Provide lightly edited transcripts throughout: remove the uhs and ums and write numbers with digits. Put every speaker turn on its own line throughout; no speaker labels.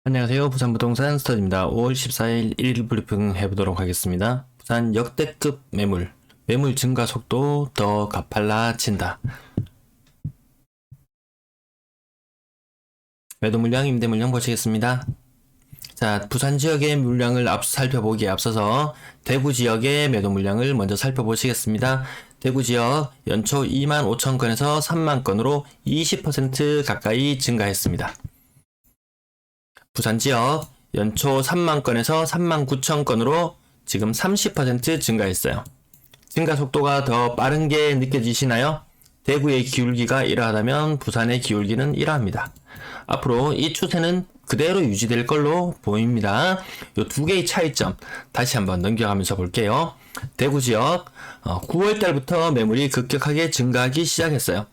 안녕하세요. 부산 부동산 스터디입니다. 5월 14일 1일 브리핑 해보도록 하겠습니다. 부산 역대급 매물 증가 속도 더 가팔라진다. 매도 물량, 임대 물량 보시겠습니다. 자, 부산 지역의 물량을 살펴보기에 앞서서 대구 지역의 매도 물량을 먼저 살펴보시겠습니다. 대구 지역 연초 25,000건에서 3만 건으로 20% 가까이 증가했습니다. 부산 지역 연초 3만 건에서 3만 9천 건으로 지금 30% 증가했어요. 증가 속도가 더 빠른 게 느껴지시나요? 대구의 기울기가 이러하다면 부산의 기울기는 이러합니다. 앞으로 이 추세는 그대로 유지될 걸로 보입니다. 이 두 개의 차이점 다시 한번 넘겨가면서 볼게요. 대구 지역 9월 달부터 매물이 급격하게 증가하기 시작했어요.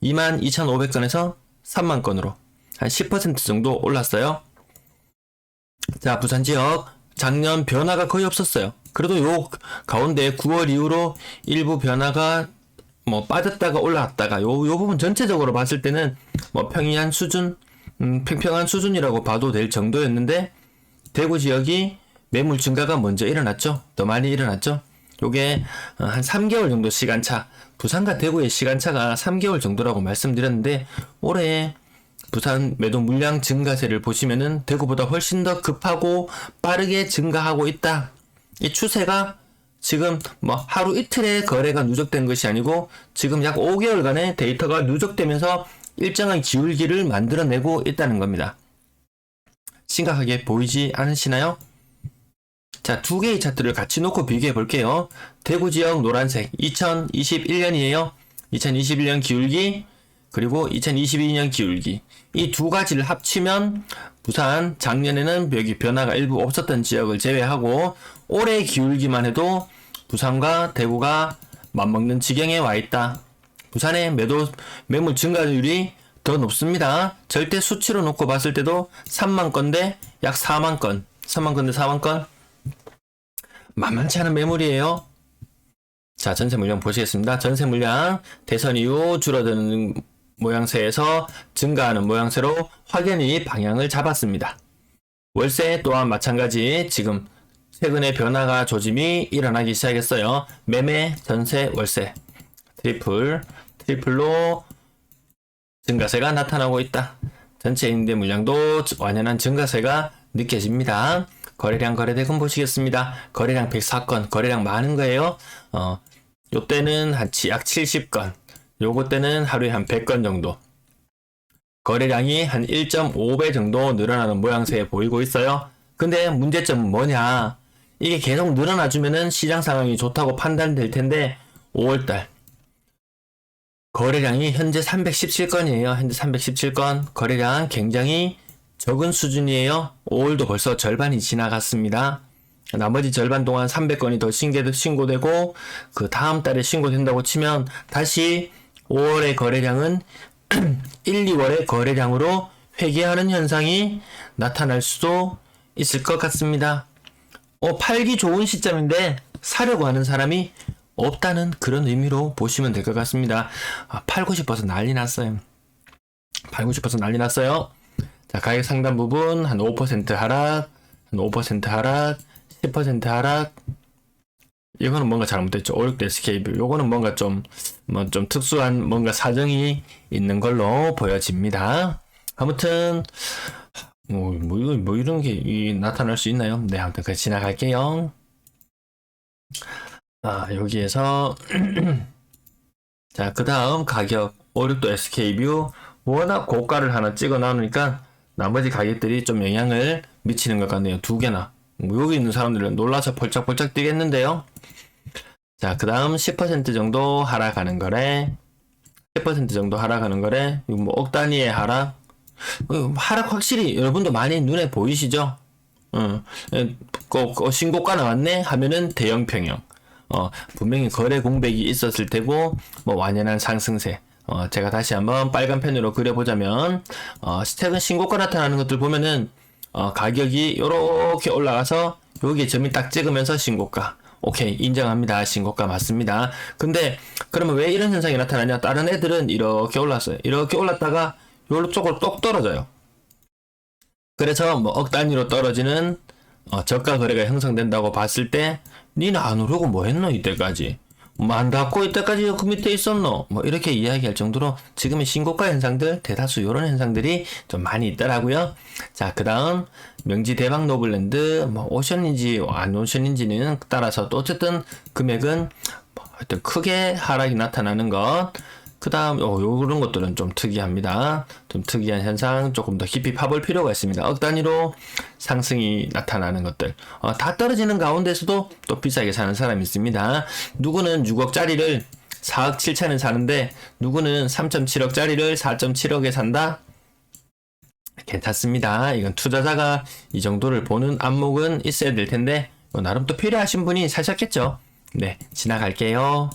22,500건에서 3만 건으로 한 10% 정도 올랐어요. 자, 부산 지역 작년 변화가 거의 없었어요. 그래도 요 가운데 9월 이후로 일부 변화가 빠졌다가 올라왔다가 요 부분 전체적으로 봤을 때는 평이한 수준, 평평한 수준이라고 봐도 될 정도였는데 대구 지역이 매물 증가가 먼저 일어났죠. 더 많이 일어났죠. 요게 한 3개월 정도 시간차, 부산과 대구의 시간차가 3개월 정도라고 말씀드렸는데 올해 부산 매도 물량 증가세를 보시면은 대구보다 훨씬 더 급하고 빠르게 증가하고 있다. 이 추세가 지금 하루 이틀의 거래가 누적된 것이 아니고 지금 약 5개월간의 데이터가 누적되면서 일정한 기울기를 만들어내고 있다는 겁니다. 심각하게 보이지 않으시나요? 자, 두 개의 차트를 같이 놓고 비교해 볼게요. 대구 지역 노란색 2021년이에요. 2021년 기울기 그리고 2022년 기울기 이 두 가지를 합치면 부산 작년에는 여기 변화가 일부 없었던 지역을 제외하고 올해 기울기만 해도 부산과 대구가 맞먹는 지경에 와 있다. 부산의 매물 증가율이 더 높습니다. 절대 수치로 놓고 봤을 때도 3만 건대 약 4만 건, 3만 건대 4만 건 만만치 않은 매물이에요. 자, 전세 물량 보시겠습니다. 전세 물량 대선 이후 줄어드는 모양새에서 증가하는 모양새로 확연히 방향을 잡았습니다. 월세 또한 마찬가지 지금 최근에 변화가 조짐이 일어나기 시작했어요. 매매, 전세, 월세 트리플로 증가세가 나타나고 있다. 전체 임대 물량도 완연한 증가세가 느껴집니다. 거래량 거래대금 보시겠습니다. 거래량 104건, 거래량 많은 거예요. 요 때는 약 70건, 요거 때는 하루에 한 100건 정도. 거래량이 한 1.5배 정도 늘어나는 모양새에 보이고 있어요. 근데 문제점은 뭐냐? 이게 계속 늘어나주면은 시장 상황이 좋다고 판단될 텐데 5월달 거래량이 현재 317건이에요. 현재 317건 거래량 굉장히 적은 수준이에요. 5월도 벌써 절반이 지나갔습니다. 나머지 절반 동안 300건이 더 신고되고 그 다음 달에 신고된다고 치면 다시 5월의 거래량은 1, 2월의 거래량으로 회귀하는 현상이 나타날 수도 있을 것 같습니다. 팔기 좋은 시점인데 사려고 하는 사람이 없다는 그런 의미로 보시면 될 것 같습니다. 팔고 싶어서 난리 났어요. 자, 가격 상단 부분 한 5% 하락, 한 5% 하락, 10% 하락. 이거는 뭔가 잘못됐죠. 569 SK뷰. 요거는 뭔가 좀 특수한 뭔가 사정이 있는 걸로 보여집니다. 아무튼, 이런 게 나타날 수 있나요? 네, 아무튼 그냥 지나갈게요. 여기에서, 자, 그 다음 가격, 569 SK뷰. 워낙 고가를 하나 찍어 놔놓으니까 나머지 가격들이 좀 영향을 미치는 것 같네요. 두 개나. 여기 있는 사람들은 놀라서 펄짝펄짝 뛰겠는데요. 자, 그 다음 10% 정도 하락하는 거래. 10% 정도 하락하는 거래. 이거 억 단위의 하락. 하락 확실히 여러분도 많이 눈에 보이시죠? 신고가 나왔네? 하면은 대형 평형. 분명히 거래 공백이 있었을 테고, 완연한 상승세. 제가 다시 한번 빨간 펜으로 그려보자면, 최근 신고가 나타나는 것들 보면은, 가격이 요렇게 올라가서, 여기에 점이 딱 찍으면서 신고가. 오케이, 인정합니다. 신고가 맞습니다. 근데 그러면 왜 이런 현상이 나타나냐? 다른 애들은 이렇게 올랐어요. 이렇게 올랐다가 요쪽으로 똑 떨어져요. 그래서 뭐 억 단위로 떨어지는 저가 거래가 형성된다고 봤을 때 니는 안 오르고 뭐 했노 이때까지? 뭐 안 닫고 이때까지 그 밑에 있었노? 뭐 이렇게 이야기할 정도로 지금의 신고가 현상들 대다수 이런 현상들이 좀 많이 있더라고요. 자, 그 다음 명지 대박 노블랜드 뭐 오션인지 안 오션인지는 따라서 또 어쨌든 금액은 뭐 하여튼 크게 하락이 나타나는 것. 그 다음 요런 것들은 좀 특이합니다. 좀 특이한 현상 조금 더 깊이 파볼 필요가 있습니다. 억 단위로 상승이 나타나는 것들 다 떨어지는 가운데서도 또 비싸게 사는 사람이 있습니다. 누구는 6억짜리를 4억 7천에 사는데 누구는 3.7억짜리를 4.7억에 산다? 괜찮습니다. 이건 투자자가 이 정도를 보는 안목은 있어야 될 텐데 나름 또 필요하신 분이 사셨겠죠. 네, 지나갈게요.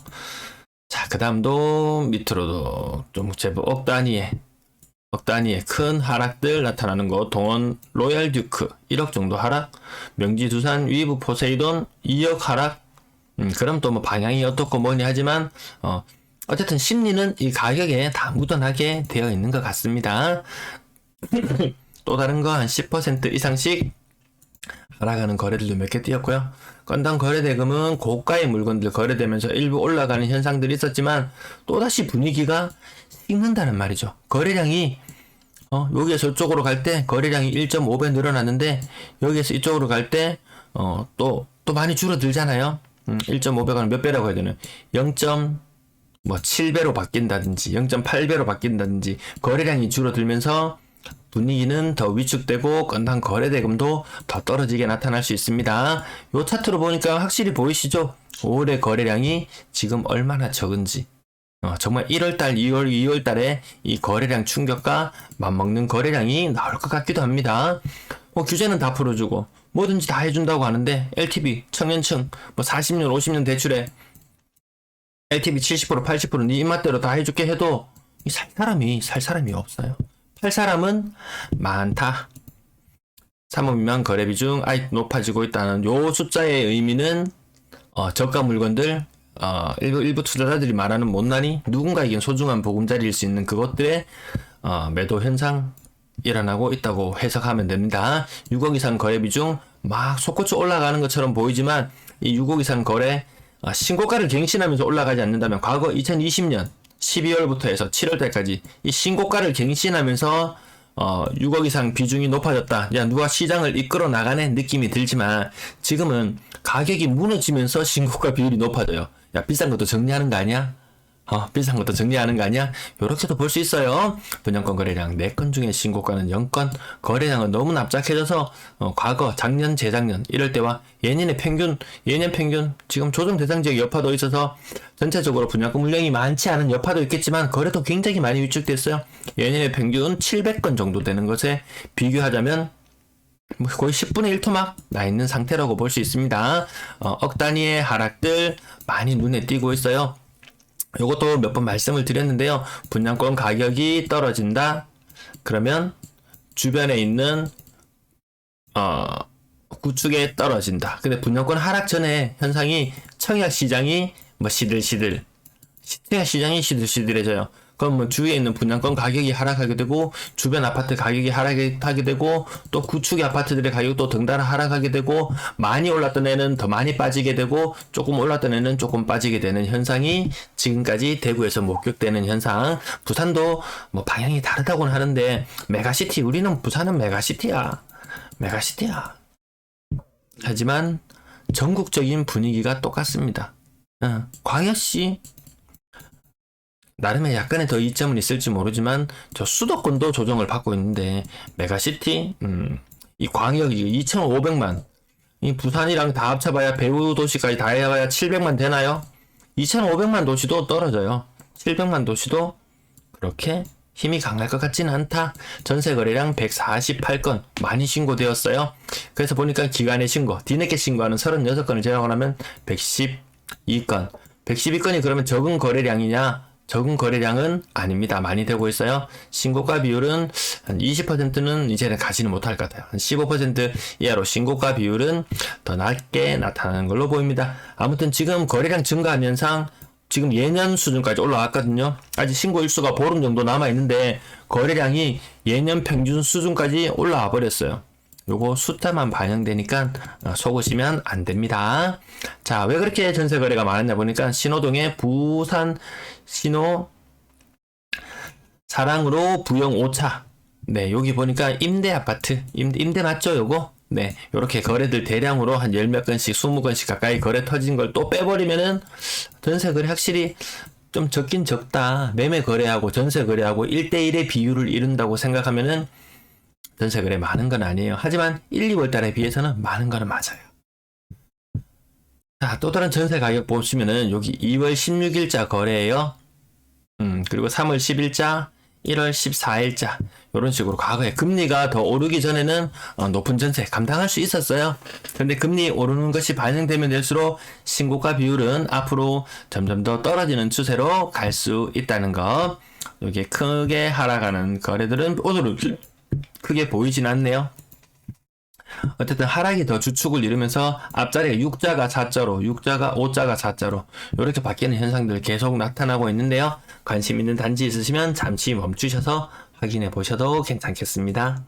자, 그 다음도 밑으로도 좀 제법 억 단위의 큰 하락들 나타나는 거. 동원 로얄 듀크 1억 정도 하락, 명지 두산 위브 포세이돈 2억 하락. 그럼 또 뭐 방향이 어떻고 뭐니 하지만 어쨌든 심리는 이 가격에 다 묻어나게 되어 있는 것 같습니다. 또 다른 거 한 10% 이상씩 하락하는 거래들도 몇 개 띄었고요. 건당 거래 대금은 고가의 물건들 거래되면서 일부 올라가는 현상들이 있었지만 또다시 분위기가 식는다는 말이죠. 거래량이 여기에서 이쪽으로 갈 때 거래량이 1.5배 늘어났는데 여기에서 이쪽으로 갈 때 또 많이 줄어들잖아요. 1.5배가 몇 배라고 해야 되나? 0.7배로 바뀐다든지 0.8배로 바뀐다든지 거래량이 줄어들면서 분위기는 더 위축되고 건당 거래 대금도 더 떨어지게 나타날 수 있습니다. 요 차트로 보니까 확실히 보이시죠? 5월의 거래량이 지금 얼마나 적은지. 정말 1월달, 2월달에 이 거래량 충격과 맞먹는 거래량이 나올 것 같기도 합니다. 규제는 다 풀어주고 뭐든지 다 해준다고 하는데 LTV, 청년층, 40년, 50년 대출에 LTV 70%, 80% 네 입맛대로 다 해줄게 해도 살 사람이 없어요. 팔 사람은 많다. 3억 미만 거래 비중 높아지고 있다는 요 숫자의 의미는 저가 물건들 일부 투자자들이 말하는 못난이 누군가에겐 소중한 보금자리일 수 있는 그것들의 매도 현상 일어나고 있다고 해석하면 됩니다. 6억 이상 거래 비중 막 솟구쳐 올라가는 것처럼 보이지만 이 6억 이상 거래 신고가를 갱신하면서 올라가지 않는다면 과거 2020년 12월부터 해서 7월달까지 이 신고가를 갱신하면서 6억 이상 비중이 높아졌다. 야, 누가 시장을 이끌어 나가네 느낌이 들지만 지금은 가격이 무너지면서 신고가 비율이 높아져요. 야, 비싼 것도 정리하는 거 아니야? 비싼 것도 정리하는 거 아니야? 요렇게도 볼 수 있어요. 분양권 거래량 4건 중에 신고가는 0건, 거래량은 너무 납작해져서 과거, 작년, 재작년 이럴 때와 예년 평균 지금 조정 대상 지역 여파도 있어서 전체적으로 분양권 물량이 많지 않은 여파도 있겠지만 거래도 굉장히 많이 위축됐어요. 예년의 평균 700건 정도 되는 것에 비교하자면 거의 10분의 1 토막 나 있는 상태라고 볼 수 있습니다. 억 단위의 하락들 많이 눈에 띄고 있어요. 요것도 몇 번 말씀을 드렸는데요. 분양권 가격이 떨어진다. 그러면 주변에 있는 구축에 떨어진다. 근데 분양권 하락 전에 현상이 청약 시장이 시들시들. 청약 시장이 시들시들해져요. 그럼 주위에 있는 분양권 가격이 하락하게 되고 주변 아파트 가격이 하락하게 되고 또 구축의 아파트들의 가격도 덩달아 하락하게 되고 많이 올랐던 애는 더 많이 빠지게 되고 조금 올랐던 애는 조금 빠지게 되는 현상이 지금까지 대구에서 목격되는 현상. 부산도 방향이 다르다고는 하는데 메가시티, 우리는 부산은 메가시티야. 하지만 전국적인 분위기가 똑같습니다. 광역시 나름의 약간의 더 이점은 있을지 모르지만 저 수도권도 조정을 받고 있는데 메가시티 이 광역이 2,500만 이 부산이랑 다 합쳐봐야 배후 도시까지 다 해봐야 700만 되나요? 2,500만 도시도 떨어져요. 700만 도시도 그렇게 힘이 강할 것 같지는 않다. 전세 거래량 148건 많이 신고되었어요. 그래서 보니까 기간의 신고 뒤늦게 신고하는 36건을 제외하고 나면 112건 112건이 그러면 적은 거래량이냐? 적은 거래량은 아닙니다. 많이 되고 있어요. 신고가 비율은 한 20%는 이제는 가지는 못할 것 같아요. 한 15% 이하로 신고가 비율은 더 낮게 나타나는 걸로 보입니다. 아무튼 지금 거래량 증가한 현상 지금 예년 수준까지 올라왔거든요. 아직 신고 일수가 보름 정도 남아있는데 거래량이 예년 평균 수준까지 올라와 버렸어요. 요거 숫자만 반영되니까 속으시면 안 됩니다. 자, 왜 그렇게 전세 거래가 많았냐 보니까 신호동의 부산 신호 사랑으로 부영 5차. 네, 여기 보니까 임대 아파트, 임대 맞죠, 요거? 네, 요렇게 거래들 대량으로 한 10몇 건씩, 20건씩 가까이 거래 터진 걸 또 빼버리면은 전세 거래 확실히 좀 적긴 적다. 매매 거래하고 전세 거래하고 1대1의 비율을 이룬다고 생각하면은 전세 거래 많은 건 아니에요. 하지만 1, 2월 달에 비해서는 많은 거는 맞아요. 자, 또 다른 전세 가격 보시면은 여기 2월 16일자 거래예요. 그리고 3월 10일자, 1월 14일자 이런 식으로 과거에 금리가 더 오르기 전에는 높은 전세 감당할 수 있었어요. 그런데 금리 오르는 것이 반영되면 될수록 신고가 비율은 앞으로 점점 더 떨어지는 추세로 갈 수 있다는 것. 여기에 크게 하락하는 거래들은 오늘은 크게 보이진 않네요. 어쨌든 하락이 더 주축을 이루면서 앞자리가 6자가 4자로, 6자가 5자가 4자로 이렇게 바뀌는 현상들 계속 나타나고 있는데요. 관심 있는 단지 있으시면 잠시 멈추셔서 확인해 보셔도 괜찮겠습니다.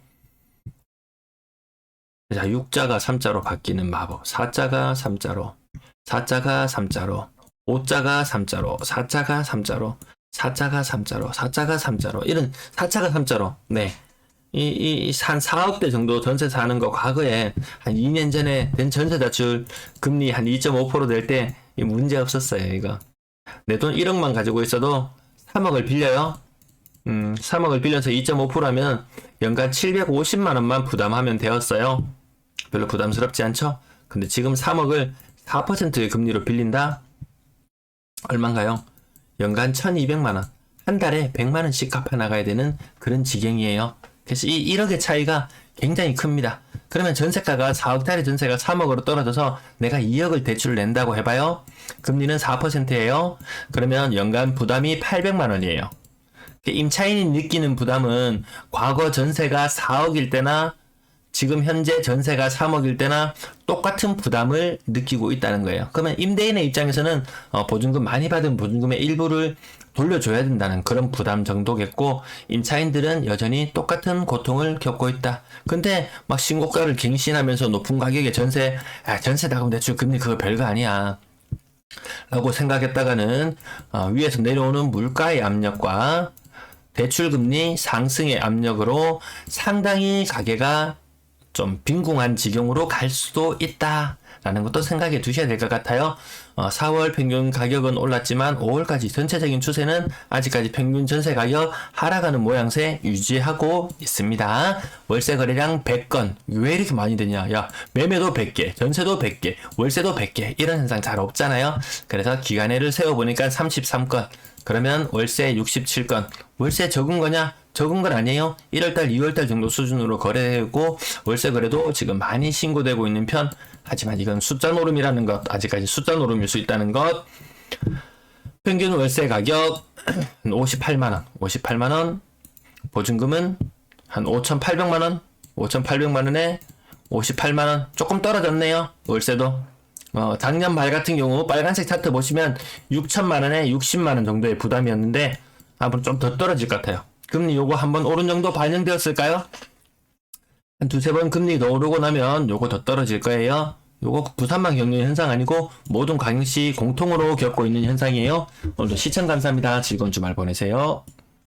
자, 6자가 3자로 바뀌는 마법, 4자가 3자로, 4자가 3자로, 5자가 3자로, 4자가 3자로, 4자가 3자로, 4자가 3자로, 이런 4자가 3자로, 네. 한 4억대 정도 전세 사는 거 과거에 한 2년 전에 된 전세 대출 금리 한 2.5% 될 때 문제 없었어요, 이거. 내 돈 1억만 가지고 있어도 3억을 빌려요. 3억을 빌려서 2.5% 하면 연간 750만원만 부담하면 되었어요. 별로 부담스럽지 않죠? 근데 지금 3억을 4%의 금리로 빌린다? 얼만가요? 연간 1200만원. 한 달에 100만원씩 갚아나가야 되는 그런 지경이에요. 그래서 이 1억의 차이가 굉장히 큽니다. 그러면 전세가가 4억짜리 전세가 3억으로 떨어져서 내가 2억을 대출을 낸다고 해봐요. 금리는 4%예요. 그러면 연간 부담이 800만원이에요. 임차인이 느끼는 부담은 과거 전세가 4억일 때나 지금 현재 전세가 3억일 때나 똑같은 부담을 느끼고 있다는 거예요. 그러면 임대인의 입장에서는 보증금 많이 받은 보증금의 일부를 돌려줘야 된다는 그런 부담 정도겠고, 임차인들은 여전히 똑같은 고통을 겪고 있다. 근데 막 신고가를 갱신하면서 높은 가격의 전세 나가면 대출 금리 그거 별거 아니야 라고 생각했다가는 위에서 내려오는 물가의 압력과 대출금리 상승의 압력으로 상당히 가계가 좀 빈궁한 지경으로 갈 수도 있다라는 것도 생각해 두셔야 될 것 같아요. 4월 평균 가격은 올랐지만 5월까지 전체적인 추세는 아직까지 평균 전세 가격 하락하는 모양새 유지하고 있습니다. 월세 거래량 100건. 왜 이렇게 많이 되냐? 야, 매매도 100개, 전세도 100개, 월세도 100개 이런 현상 잘 없잖아요. 그래서 기간애를 세워보니까 33건. 그러면 월세 67건. 월세 적은 거냐? 적은 건 아니에요. 1월달, 2월달 정도 수준으로 거래되고 월세 거래도 지금 많이 신고되고 있는 편. 하지만 이건 숫자 노름이라는 것, 아직까지 숫자 노름일 수 있다는 것. 평균 월세 가격 58만원, 58만원. 보증금은 한 5,800만원, 5,800만원에 58만원. 조금 떨어졌네요, 월세도. 작년 말 같은 경우 빨간색 차트 보시면 6천만원에 60만원 정도의 부담이었는데 앞으로 좀 더 떨어질 것 같아요. 금리 요거 한번 오른 정도 반영되었을까요? 한 두세 번 금리 더 오르고 나면 요거 더 떨어질 거예요. 요거 부산만 겪는 현상 아니고 모든 광역시 공통으로 겪고 있는 현상이에요. 오늘도 시청 감사합니다. 즐거운 주말 보내세요.